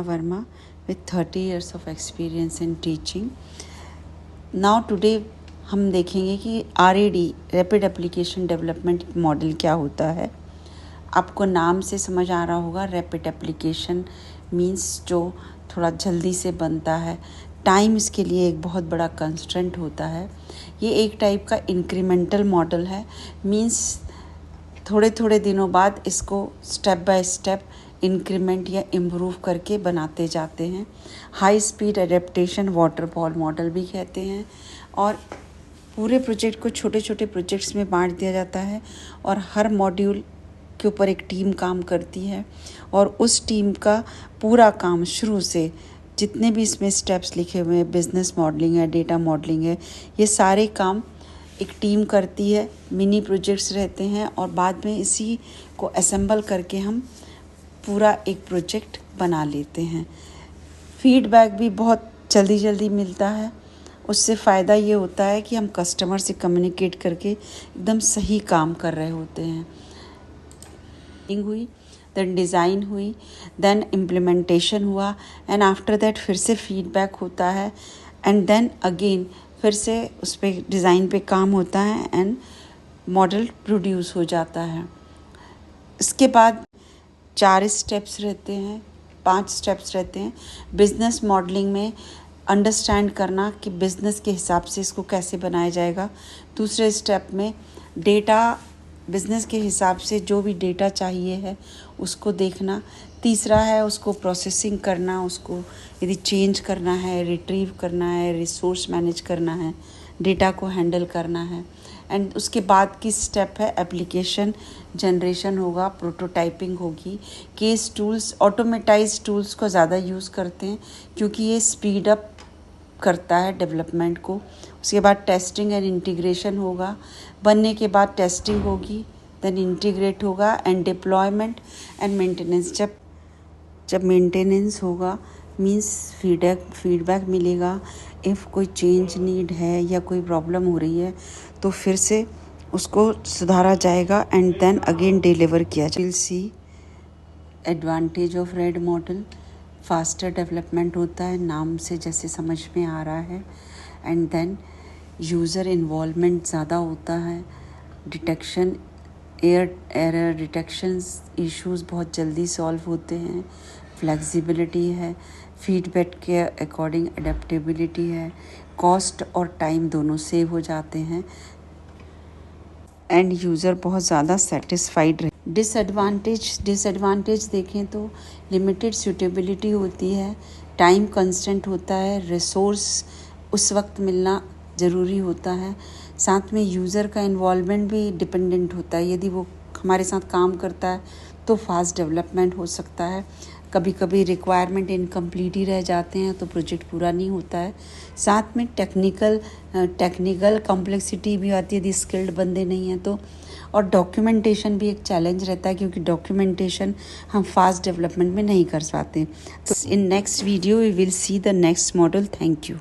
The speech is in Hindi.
Verma with 30 years of experience in teaching. Now today हम देखेंगे कि RAD rapid application development model क्या होता है। आपको नाम से समझ आ रहा होगा, रैपिड एप्लीकेशन मीन्स जो थोड़ा जल्दी से बनता है। टाइम इसके लिए एक बहुत बड़ा कंस्ट्रेंट होता है। ये एक टाइप का इंक्रीमेंटल मॉडल है, मीन्स थोड़े थोड़े दिनों बाद इसको स्टेप बाय स्टेप इंक्रीमेंट या इम्प्रूव करके बनाते जाते हैं। High speed adaptation waterfall model भी कहते हैं। और पूरे प्रोजेक्ट को छोटे छोटे प्रोजेक्ट्स में बांट दिया जाता है और हर मॉड्यूल के ऊपर एक टीम काम करती है और उस टीम का पूरा काम शुरू से जितने भी इसमें स्टेप्स लिखे हुए हैं, बिजनेस मॉडलिंग है, डेटा मॉडलिंग है, ये सारे काम एक टीम करती है। मिनी प्रोजेक्ट्स रहते हैं और बाद में इसी को असेंबल करके हम पूरा एक प्रोजेक्ट बना लेते हैं। फीडबैक भी बहुत जल्दी मिलता है। उससे फ़ायदा ये होता है कि हम कस्टमर से कम्युनिकेट करके एकदम सही काम कर रहे होते हैं। हुई, देन डिज़ाइन हुई, देन इम्प्लीमेंटेशन हुआ एंड आफ्टर दैट फिर से फीडबैक होता है एंड देन अगेन फिर से उस पर डिज़ाइन पे काम होता है एंड मॉडल प्रोड्यूस हो जाता है। इसके बाद 4 स्टेप्स रहते हैं, 5 स्टेप्स रहते हैं। बिज़नेस मॉडलिंग में अंडरस्टैंड करना कि बिज़नेस के हिसाब से इसको कैसे बनाया जाएगा। दूसरे स्टेप में डेटा, बिज़नेस के हिसाब से जो भी डेटा चाहिए है उसको देखना। तीसरा है उसको प्रोसेसिंग करना, उसको यदि चेंज करना है, रिट्रीव करना है, रिसोर्स मैनेज करना है, डेटा को हैंडल करना है। एंड उसके बाद की स्टेप है एप्लीकेशन जनरेशन होगा, प्रोटोटाइपिंग होगी। केस टूल्स, ऑटोमेटाइज टूल्स को ज़्यादा यूज़ करते हैं क्योंकि ये स्पीड अप करता है डेवलपमेंट को। उसके बाद टेस्टिंग एंड इंटीग्रेशन होगा। बनने के बाद टेस्टिंग होगी, देन इंटीग्रेट होगा एंड डिप्लॉयमेंट एंड मेंटेनेंस। जब मेंटेनेंस होगा मीन्स फीडबैक मिलेगा। इफ़ कोई चेंज नीड है या कोई प्रॉब्लम हो रही है तो फिर से उसको सुधारा जाएगा एंड देन अगेन डिलीवर किया जाएगा। Will see advantage of RAD model. Faster development होता है, नाम से जैसे समझ में आ रहा है। एंड देन यूज़र इन्वॉल्वमेंट ज़्यादा होता है। डिटेक्शन, एरर डिटेक्शंस इश्यूज़ बहुत जल्दी सॉल्व होते हैं। फ्लेक्सिबिलिटी है, फीडबैक के अकॉर्डिंग अडेप्टेबिलिटी है। कॉस्ट और टाइम दोनों सेव हो जाते हैं एंड यूज़र बहुत ज़्यादा सेटिस्फाइड रहे। डिसएडवांटेज देखें तो लिमिटेड सूटेबिलिटी होती है, टाइम कंस्टेंट होता है, रिसोर्स उस वक्त मिलना ज़रूरी होता है। साथ में यूज़र का इन्वॉल्वमेंट भी डिपेंडेंट होता है। यदि वो हमारे साथ काम करता है तो फास्ट डेवलपमेंट हो सकता है। कभी कभी रिक्वायरमेंट इनकम्प्लीट ही रह जाते हैं तो प्रोजेक्ट पूरा नहीं होता है। साथ में टेक्निकल कॉम्प्लेक्सिटी भी आती है यदि स्किल्ड बंदे नहीं हैं तो। और डॉक्यूमेंटेशन भी एक चैलेंज रहता है क्योंकि डॉक्यूमेंटेशन हम फास्ट डेवलपमेंट में नहीं कर पाते। तो in next video we will see the next model. Thank you.